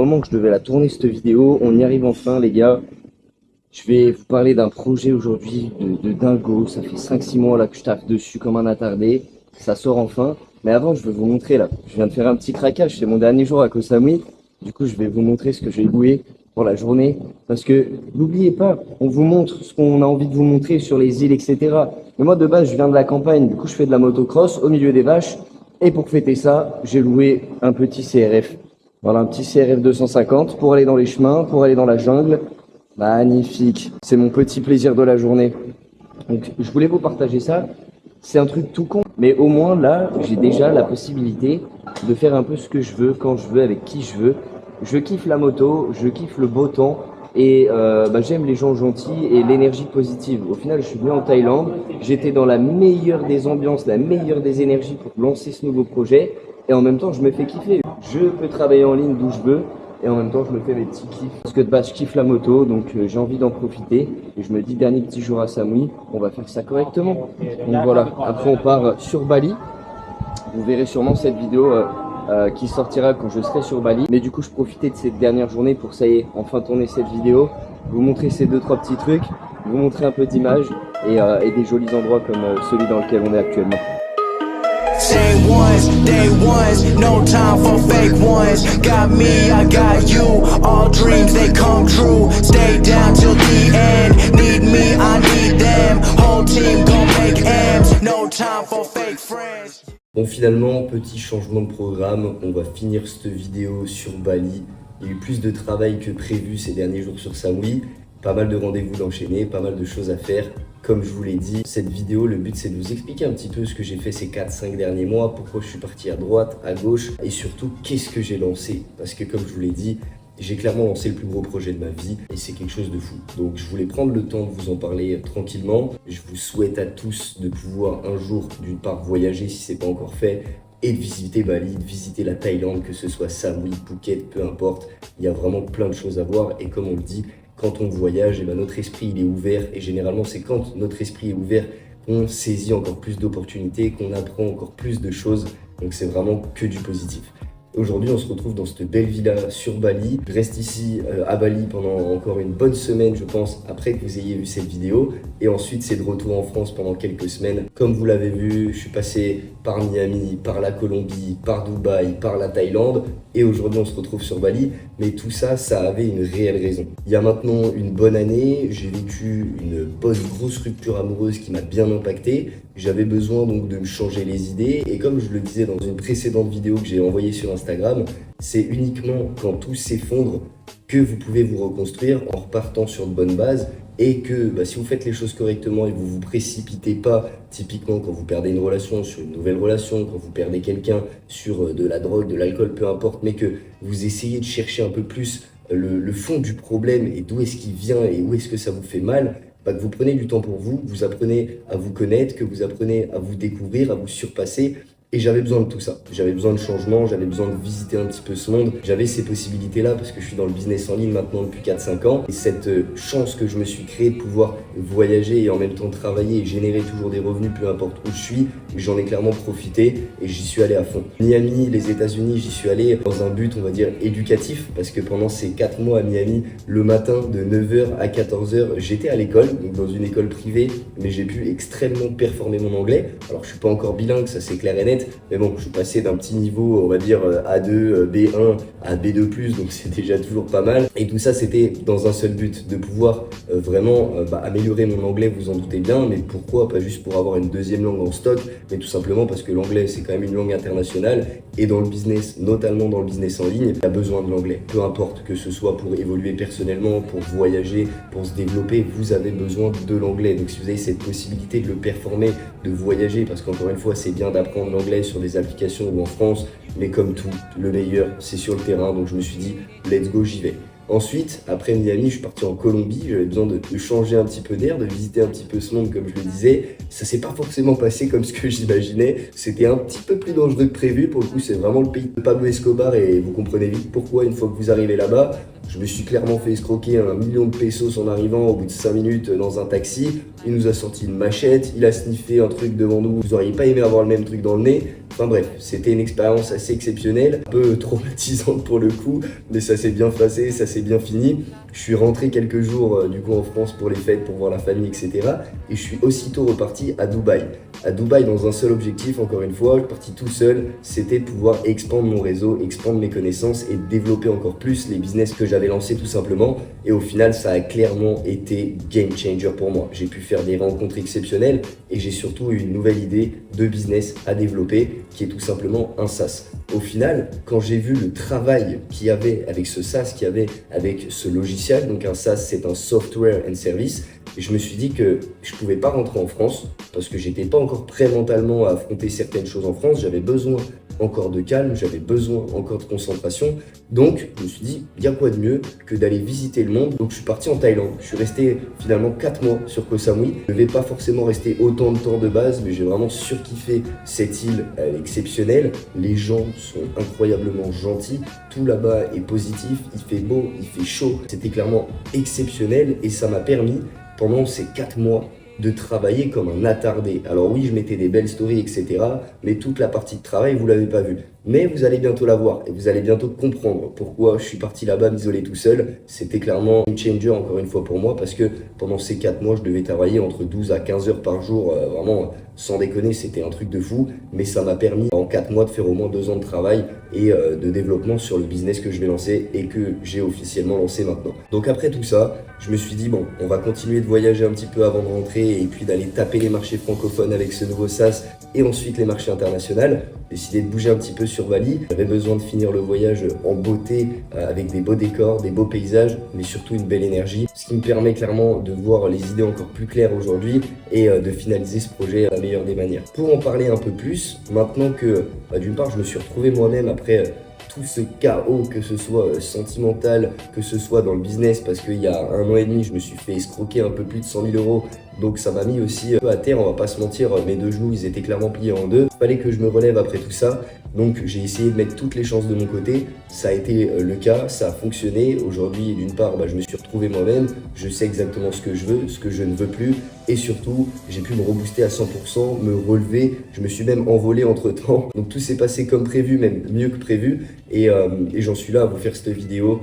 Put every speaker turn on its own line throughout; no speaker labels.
moment que je devais la tourner cette vidéo. On y arrive enfin les gars. Je vais vous parler d'un projet aujourd'hui de dingo. Ça fait 5-6 mois là que je taffe dessus comme un attardé. Ça sort enfin. Mais avant, je vais vous montrer là. Je viens de faire un petit craquage. C'est mon dernier jour à Koh Samui. Du coup, je vais vous montrer ce que j'ai loué pour la journée. Parce que n'oubliez pas, on vous montre ce qu'on a envie de vous montrer sur les îles, etc. Mais moi, de base, je viens de la campagne. Du coup, je fais de la motocross au milieu des vaches. Et pour fêter ça, j'ai loué un petit CRF. Voilà, un petit CRF 250 pour aller dans les chemins, pour aller dans la jungle. Magnifique. C'est mon petit plaisir de la journée. Donc, je voulais vous partager ça. C'est un truc tout con. Mais au moins, là, j'ai déjà la possibilité de faire un peu ce que je veux, quand je veux, avec qui je veux. Je kiffe la moto, je kiffe le beau temps. Et j'aime les gens gentils et l'énergie positive. Au final, je suis venu en Thaïlande. J'étais dans la meilleure des ambiances, la meilleure des énergies pour lancer ce nouveau projet. Et en même temps, je me fais kiffer. Je peux travailler en ligne d'où je veux. Et en même temps, je me fais mes petits kiffs. Parce que de base, je kiffe la moto, donc j'ai envie d'en profiter. Et je me dis, dernier petit jour à Samui, on va faire ça correctement. Donc voilà, après on part sur Bali. Vous verrez sûrement cette vidéo qui sortira quand je serai sur Bali. Mais du coup, je profitais de cette dernière journée pour, ça y est, enfin tourner cette vidéo. Vous montrer ces 2-3 petits trucs, vous montrer un peu d'images et des jolis endroits comme celui dans lequel on est actuellement.
Day ones, no time for fake ones. Got me, I got you. All dreams they come true. Stay down till the end. Need me, I need them. Whole team gon' make ends. No time for fake friends.
Bon, finalement, petit changement de programme. On va finir cette vidéo sur Bali. Il y a eu plus de travail que prévu ces derniers jours sur Samui. Pas mal de rendez-vous d'enchaîner, pas mal de choses à faire. Comme je vous l'ai dit, cette vidéo, le but c'est de vous expliquer un petit peu ce que j'ai fait ces 4-5 derniers mois, pourquoi je suis parti à droite, à gauche, et surtout qu'est-ce que j'ai lancé. Parce que comme je vous l'ai dit, j'ai clairement lancé le plus gros projet de ma vie et c'est quelque chose de fou. Donc je voulais prendre le temps de vous en parler tranquillement. Je vous souhaite à tous de pouvoir un jour, d'une part, voyager si c'est pas encore fait, et de visiter Bali, de visiter la Thaïlande, que ce soit Samui, Phuket, peu importe. Il y a vraiment plein de choses à voir et comme on le dit, quand on voyage, et notre esprit il est ouvert et généralement c'est quand notre esprit est ouvert qu'on saisit encore plus d'opportunités, qu'on apprend encore plus de choses. Donc c'est vraiment que du positif. Aujourd'hui, on se retrouve dans cette belle villa sur Bali. Je reste ici à Bali pendant encore une bonne semaine, je pense, après que vous ayez vu cette vidéo. Et ensuite, c'est de retour en France pendant quelques semaines. Comme vous l'avez vu, je suis passé par Miami, par la Colombie, par Dubaï, par la Thaïlande. Et aujourd'hui, on se retrouve sur Bali. Mais tout ça, ça avait une réelle raison. Il y a maintenant une bonne année, j'ai vécu une bonne grosse rupture amoureuse qui m'a bien impacté. J'avais besoin donc de me changer les idées. Et comme je le disais dans une précédente vidéo que j'ai envoyée sur Instagram, c'est uniquement quand tout s'effondre que vous pouvez vous reconstruire en repartant sur de bonnes bases et que si vous faites les choses correctement et vous vous précipitez pas, typiquement quand vous perdez une relation sur une nouvelle relation, quand vous perdez quelqu'un sur de la drogue, de l'alcool, peu importe, mais que vous essayez de chercher un peu plus le fond du problème et d'où est-ce qu'il vient et où est-ce que ça vous fait mal, que vous prenez du temps pour vous, vous apprenez à vous connaître, que vous apprenez à vous découvrir, à vous surpasser. Et j'avais besoin de tout ça. J'avais besoin de changement, j'avais besoin de visiter un petit peu ce monde. J'avais ces possibilités-là parce que je suis dans le business en ligne maintenant depuis 4-5 ans. Et cette chance que je me suis créée de pouvoir voyager et en même temps travailler et générer toujours des revenus, peu importe où je suis, j'en ai clairement profité et j'y suis allé à fond. Miami, les États-Unis, j'y suis allé dans un but, on va dire, éducatif parce que pendant ces 4 mois à Miami, le matin de 9h à 14h, j'étais à l'école, donc dans une école privée, mais j'ai pu extrêmement performer mon anglais. Alors je suis pas encore bilingue, ça c'est clair et net. Mais bon, je suis passé d'un petit niveau, on va dire A2, B1 à B2+, donc c'est déjà toujours pas mal. Et tout ça, c'était dans un seul but, de pouvoir vraiment améliorer mon anglais, vous en doutez bien. Mais pourquoi? Pas juste pour avoir une deuxième langue en stock, mais tout simplement parce que l'anglais, c'est quand même une langue internationale. Et dans le business, notamment dans le business en ligne, il y a besoin de l'anglais. Peu importe que ce soit pour évoluer personnellement, pour voyager, pour se développer, vous avez besoin de l'anglais. Donc si vous avez cette possibilité de le performer, de voyager, parce qu'encore une fois, c'est bien d'apprendre l'anglais sur des applications ou en France, mais comme tout, le meilleur, c'est sur le terrain. Donc je me suis dit, let's go, j'y vais. Ensuite, après Miami, je suis parti en Colombie. J'avais besoin de changer un petit peu d'air, de visiter un petit peu ce monde, comme je le disais. Ça s'est pas forcément passé comme ce que j'imaginais. C'était un petit peu plus dangereux que prévu. Pour le coup, c'est vraiment le pays de Pablo Escobar et vous comprenez vite pourquoi une fois que vous arrivez là-bas. Je me suis clairement fait escroquer 1 million de pesos en arrivant au bout de 5 minutes dans un taxi. Il nous a sorti une machette, il a sniffé un truc devant nous. Vous auriez pas aimé avoir le même truc dans le nez. Enfin bref, c'était une expérience assez exceptionnelle, un peu traumatisante pour le coup, mais ça s'est bien passé, ça s'est bien fini. Je suis rentré quelques jours du coup en France pour les fêtes, pour voir la famille, etc. Et je suis aussitôt reparti à Dubaï. À Dubaï dans un seul objectif, encore une fois, je suis parti tout seul, c'était de pouvoir expandre mon réseau, expandre mes connaissances et développer encore plus les business que j'avais lancés tout simplement. Et au final, ça a clairement été game changer pour moi. J'ai pu faire des rencontres exceptionnelles et j'ai surtout eu une nouvelle idée de business à développer qui est tout simplement un SaaS. Au final, quand j'ai vu le travail qu'il y avait avec ce SaaS, qu'il y avait avec ce logiciel, donc un SaaS c'est un Software and Service, et je me suis dit que je ne pouvais pas rentrer en France parce que j'étais pas encore prêt mentalement à affronter certaines choses en France. J'avais besoin encore de calme, j'avais besoin encore de concentration. Donc, je me suis dit, il y a quoi de mieux que d'aller visiter le monde. Donc, je suis parti en Thaïlande. Je suis resté finalement 4 mois sur Koh Samui. Je ne vais pas forcément rester autant de temps de base, mais j'ai vraiment surkiffé cette île exceptionnelle. Les gens sont incroyablement gentils. Tout là-bas est positif. Il fait beau, il fait chaud. C'était clairement exceptionnel et ça m'a permis, pendant ces 4 mois, de travailler comme un attardé. Alors oui, je mettais des belles stories, etc. Mais toute la partie de travail, vous ne l'avez pas vue. Mais vous allez bientôt la voir et vous allez bientôt comprendre pourquoi je suis parti là-bas m'isoler tout seul. C'était clairement un changer encore une fois pour moi parce que pendant ces 4 mois, je devais travailler entre 12 à 15 heures par jour. Vraiment, sans déconner, c'était un truc de fou. Mais ça m'a permis en 4 mois de faire au moins 2 ans de travail et de développement sur le business que je vais lancer et que j'ai officiellement lancé maintenant. Donc après tout ça, je me suis dit bon, on va continuer de voyager un petit peu avant de rentrer et puis d'aller taper les marchés francophones avec ce nouveau SaaS et ensuite les marchés internationaux. J'ai décidé de bouger un petit peu sur Bali. J'avais besoin de finir le voyage en beauté avec des beaux décors, des beaux paysages, mais surtout une belle énergie. Ce qui me permet clairement de voir les idées encore plus claires aujourd'hui et de finaliser ce projet à la meilleure des manières. Pour en parler un peu plus, maintenant que d'une part je me suis retrouvé moi-même après tout ce chaos, que ce soit sentimental, que ce soit dans le business, parce qu'il y a 1 an et demi, je me suis fait escroquer un peu plus de 100 000 euros. Donc ça m'a mis aussi un peu à terre, on va pas se mentir, mes 2 genoux ils étaient clairement pliés en deux. Il fallait que je me relève après tout ça, donc j'ai essayé de mettre toutes les chances de mon côté. Ça a été le cas, ça a fonctionné. Aujourd'hui d'une part je me suis retrouvé moi-même, je sais exactement ce que je veux, ce que je ne veux plus. Et surtout j'ai pu me rebooster à 100%, me relever, je me suis même envolé entre temps. Donc tout s'est passé comme prévu, même mieux que prévu. Et j'en suis là à vous faire cette vidéo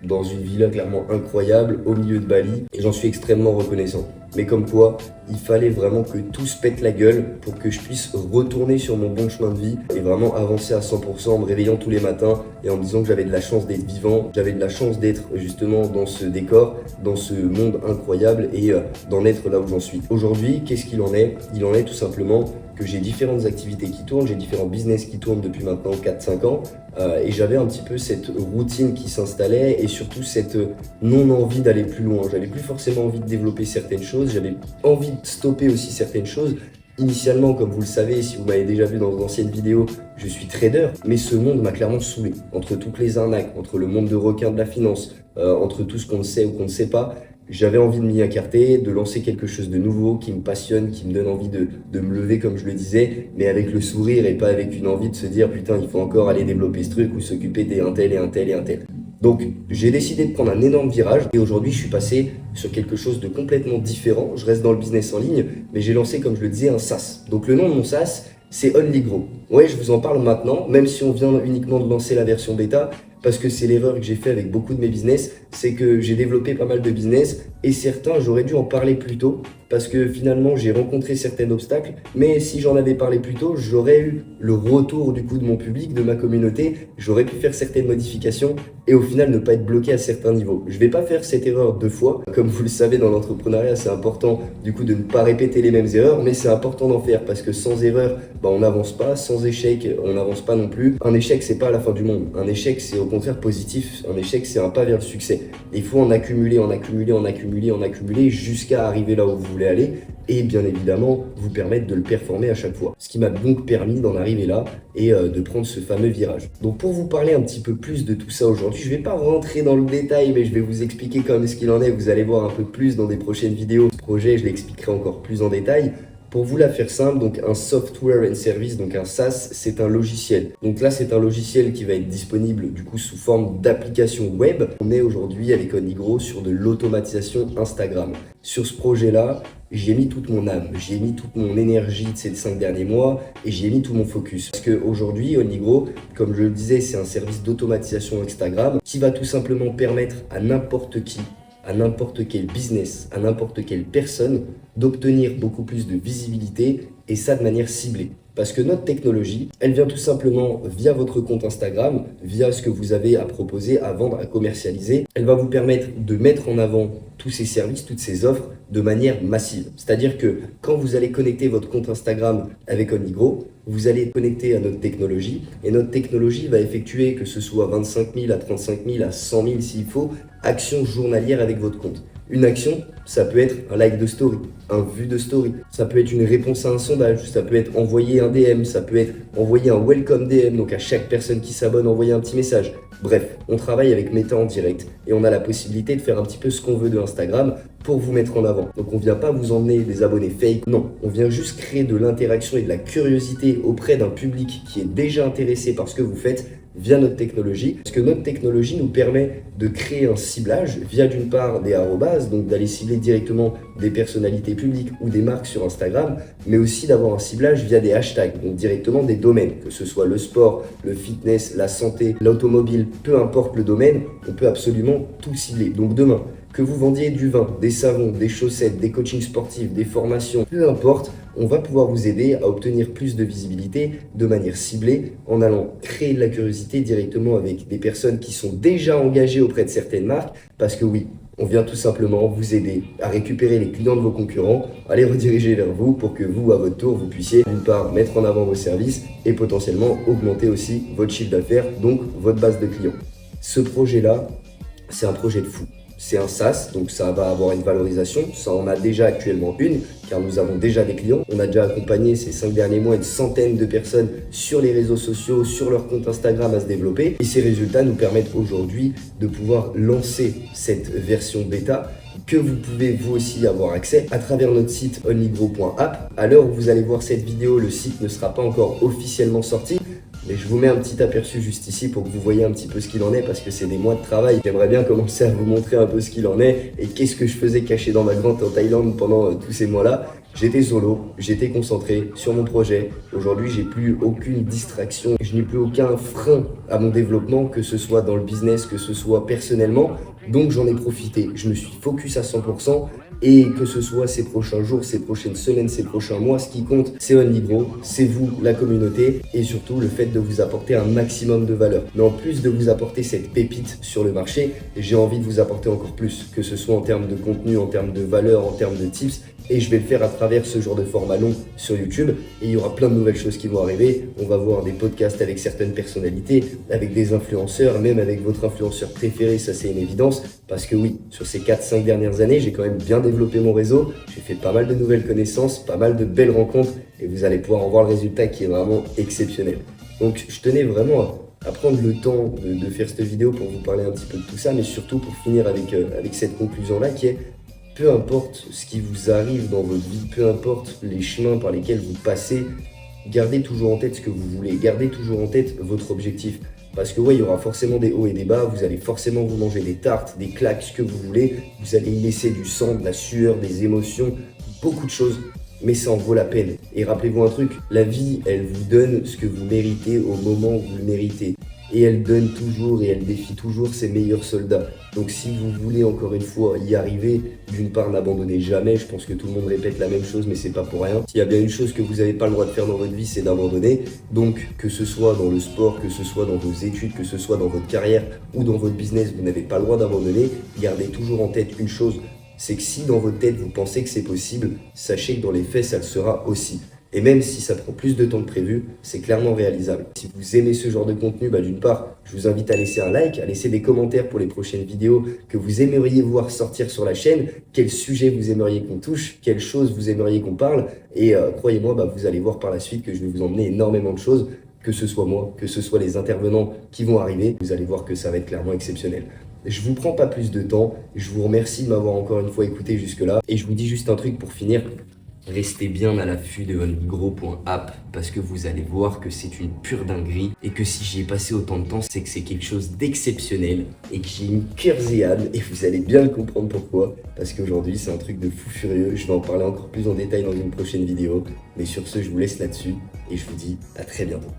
dans une villa clairement incroyable au milieu de Bali et j'en suis extrêmement reconnaissant. Mais comme quoi, il fallait vraiment que tout se pète la gueule pour que je puisse retourner sur mon bon chemin de vie et vraiment avancer à 100% en me réveillant tous les matins et en me disant que j'avais de la chance d'être vivant, j'avais de la chance d'être justement dans ce décor, dans ce monde incroyable et d'en être là où j'en suis. Aujourd'hui, qu'est-ce qu'il en est? Il en est tout simplement que j'ai différentes activités qui tournent, j'ai différents business qui tournent depuis maintenant 4-5 ans et j'avais un petit peu cette routine qui s'installait et surtout cette non-envie d'aller plus loin. J'avais plus forcément envie de développer certaines choses, j'avais envie de stopper aussi certaines choses. Initialement, comme vous le savez, si vous m'avez déjà vu dans d'anciennes vidéos, je suis trader, mais ce monde m'a clairement saoulé. Entre toutes les arnaques, entre le monde de requins de la finance, entre tout ce qu'on sait ou qu'on ne sait pas, j'avais envie de m'y écarter, de lancer quelque chose de nouveau qui me passionne, qui me donne envie de me lever comme je le disais, mais avec le sourire et pas avec une envie de se dire putain il faut encore aller développer ce truc ou s'occuper des un tel et un tel et un tel. Donc j'ai décidé de prendre un énorme virage et aujourd'hui je suis passé sur quelque chose de complètement différent. Je reste dans le business en ligne, mais j'ai lancé comme je le disais un SaaS. Donc le nom de mon SaaS c'est OnlyGrow. Ouais, je vous en parle maintenant, même si on vient uniquement de lancer la version bêta, parce que c'est l'erreur que j'ai fait avec beaucoup de mes business, c'est que j'ai développé pas mal de business et certains, j'aurais dû en parler plus tôt parce que finalement, j'ai rencontré certains obstacles, mais si j'en avais parlé plus tôt, j'aurais eu le retour du coup de mon public, de ma communauté, j'aurais pu faire certaines modifications et au final ne pas être bloqué à certains niveaux. Je vais pas faire cette erreur 2 fois. Comme vous le savez, dans l'entrepreneuriat, c'est important du coup de ne pas répéter les mêmes erreurs, mais c'est important d'en faire parce que sans erreur, on n'avance pas, sans échec, on n'avance pas non plus. Un échec, c'est pas la fin du monde. Un échec, c'est au contraire positif. Un échec, c'est un pas vers le succès. Il faut en accumuler, en accumuler, en accumuler, en accumuler jusqu'à arriver là où vous voulez aller et bien évidemment vous permettre de le performer à chaque fois. Ce qui m'a donc permis d'en arriver là et de prendre ce fameux virage. Donc pour vous parler un petit peu plus de tout ça aujourd'hui, je vais pas rentrer dans le détail, mais je vais vous expliquer quand même ce qu'il en est. Vous allez voir un peu plus dans des prochaines vidéos. Ce projet, je l'expliquerai encore plus en détail. Pour vous la faire simple, donc un Software and Service, donc un SaaS, c'est un logiciel. Donc là, c'est un logiciel qui va être disponible du coup sous forme d'application web. On est aujourd'hui avec Onigro sur de l'automatisation Instagram. Sur ce projet-là, j'y ai mis toute mon âme, j'y ai mis toute mon énergie de ces 5 derniers mois et j'y ai mis tout mon focus. Parce qu'aujourd'hui, Onigro, comme je le disais, c'est un service d'automatisation Instagram qui va tout simplement permettre à n'importe qui, à n'importe quel business, à n'importe quelle personne d'obtenir beaucoup plus de visibilité et ça de manière ciblée. Parce que notre technologie, elle vient tout simplement via votre compte Instagram, via ce que vous avez à proposer, à vendre, à commercialiser. Elle va vous permettre de mettre en avant tous ces services, toutes ces offres de manière massive. C'est-à-dire que quand vous allez connecter votre compte Instagram avec Onigro, vous allez être connecté à notre technologie et notre technologie va effectuer, que ce soit 25 000 à 35 000 à 100 000 s'il faut, actions journalières avec votre compte. Une action, ça peut être un like de story, un vu de story, ça peut être une réponse à un sondage, ça peut être envoyer un DM, ça peut être envoyer un welcome DM, donc à chaque personne qui s'abonne, envoyer un petit message. Bref, on travaille avec Meta en direct et on a la possibilité de faire un petit peu ce qu'on veut de Instagram pour vous mettre en avant. Donc on vient pas vous emmener des abonnés fake, non, on vient juste créer de l'interaction et de la curiosité auprès d'un public qui est déjà intéressé par ce que vous faites via notre technologie, parce que notre technologie nous permet de créer un ciblage via d'une part des arrobas, donc d'aller cibler directement des personnalités publiques ou des marques sur Instagram, mais aussi d'avoir un ciblage via des hashtags, donc directement des domaines, que ce soit le sport, le fitness, la santé, l'automobile, peu importe le domaine, on peut absolument tout cibler. Donc demain, que vous vendiez du vin, des savons, des chaussettes, des coachings sportifs, des formations, peu importe, on va pouvoir vous aider à obtenir plus de visibilité de manière ciblée en allant créer de la curiosité directement avec des personnes qui sont déjà engagées auprès de certaines marques. Parce que oui, on vient tout simplement vous aider à récupérer les clients de vos concurrents, à les rediriger vers vous pour que vous, à votre tour, vous puissiez d'une part mettre en avant vos services et potentiellement augmenter aussi votre chiffre d'affaires, donc votre base de clients. Ce projet-là, c'est un projet de fou. C'est un SaaS, donc ça va avoir une valorisation. Ça en a déjà actuellement une, car nous avons déjà des clients. On a déjà accompagné ces 5 derniers mois une centaine de personnes sur les réseaux sociaux, sur leur compte Instagram à se développer. Et ces résultats nous permettent aujourd'hui de pouvoir lancer cette version bêta que vous pouvez vous aussi avoir accès à travers notre site onigro.app. À l'heure où vous allez voir cette vidéo, le site ne sera pas encore officiellement sorti. Mais je vous mets un petit aperçu juste ici pour que vous voyez un petit peu ce qu'il en est parce que c'est des mois de travail. J'aimerais bien commencer à vous montrer un peu ce qu'il en est et qu'est-ce que je faisais caché dans ma grotte en Thaïlande pendant tous ces mois-là. J'étais solo, j'étais concentré sur mon projet. Aujourd'hui, j'ai plus aucune distraction, je n'ai plus aucun frein à mon développement, que ce soit dans le business, que ce soit personnellement. Donc j'en ai profité, je me suis focus à 100%. Et que ce soit ces prochains jours, ces prochaines semaines, ces prochains mois, ce qui compte, c'est Onigro, c'est vous, la communauté, et surtout le fait de vous apporter un maximum de valeur. Mais en plus de vous apporter cette pépite sur le marché, j'ai envie de vous apporter encore plus, que ce soit en termes de contenu, en termes de valeur, en termes de tips. Et je vais le faire à travers ce genre de format long sur YouTube. Et il y aura plein de nouvelles choses qui vont arriver. On va voir des podcasts avec certaines personnalités, avec des influenceurs, même avec votre influenceur préféré, ça c'est une évidence. Parce que oui, sur ces 4-5 dernières années, j'ai quand même bien développé mon réseau. J'ai fait pas mal de nouvelles connaissances, pas mal de belles rencontres. Et vous allez pouvoir en voir le résultat qui est vraiment exceptionnel. Donc je tenais vraiment à prendre le temps de faire cette vidéo pour vous parler un petit peu de tout ça. Mais surtout pour finir avec cette conclusion-là qui est: peu importe ce qui vous arrive dans votre vie, peu importe les chemins par lesquels vous passez, gardez toujours en tête ce que vous voulez, gardez toujours en tête votre objectif. Parce que ouais, il y aura forcément des hauts et des bas, vous allez forcément vous manger des tartes, des claques, ce que vous voulez, vous allez y laisser du sang, de la sueur, des émotions, beaucoup de choses, mais ça en vaut la peine. Et rappelez-vous un truc, la vie, elle vous donne ce que vous méritez au moment où vous le méritez. Et elle donne toujours et elle défie toujours ses meilleurs soldats. Donc si vous voulez encore une fois y arriver, d'une part n'abandonnez jamais, je pense que tout le monde répète la même chose mais c'est pas pour rien. S'il y a bien une chose que vous n'avez pas le droit de faire dans votre vie, c'est d'abandonner. Donc que ce soit dans le sport, que ce soit dans vos études, que ce soit dans votre carrière ou dans votre business, vous n'avez pas le droit d'abandonner. Gardez toujours en tête une chose, c'est que si dans votre tête vous pensez que c'est possible, sachez que dans les faits ça le sera aussi. Et même si ça prend plus de temps que prévu, c'est clairement réalisable. Si vous aimez ce genre de contenu, d'une part, je vous invite à laisser un like, à laisser des commentaires pour les prochaines vidéos que vous aimeriez voir sortir sur la chaîne, quel sujet vous aimeriez qu'on touche, quelles choses vous aimeriez qu'on parle. Et croyez-moi, vous allez voir par la suite que je vais vous emmener énormément de choses, que ce soit moi, que ce soit les intervenants qui vont arriver. Vous allez voir que ça va être clairement exceptionnel. Je vous prends pas plus de temps, je vous remercie de m'avoir encore une fois écouté jusque-là. Et je vous dis juste un truc pour finir. Restez bien à l'affût de votre Migros.app parce que vous allez voir que c'est une pure dinguerie et que si j'y ai passé autant de temps, c'est que c'est quelque chose d'exceptionnel et que j'ai une cœur et âme et vous allez bien le comprendre pourquoi. Parce qu'aujourd'hui, c'est un truc de fou furieux. Je vais en parler encore plus en détail dans une prochaine vidéo. Mais sur ce, je vous laisse là-dessus et je vous dis à très bientôt.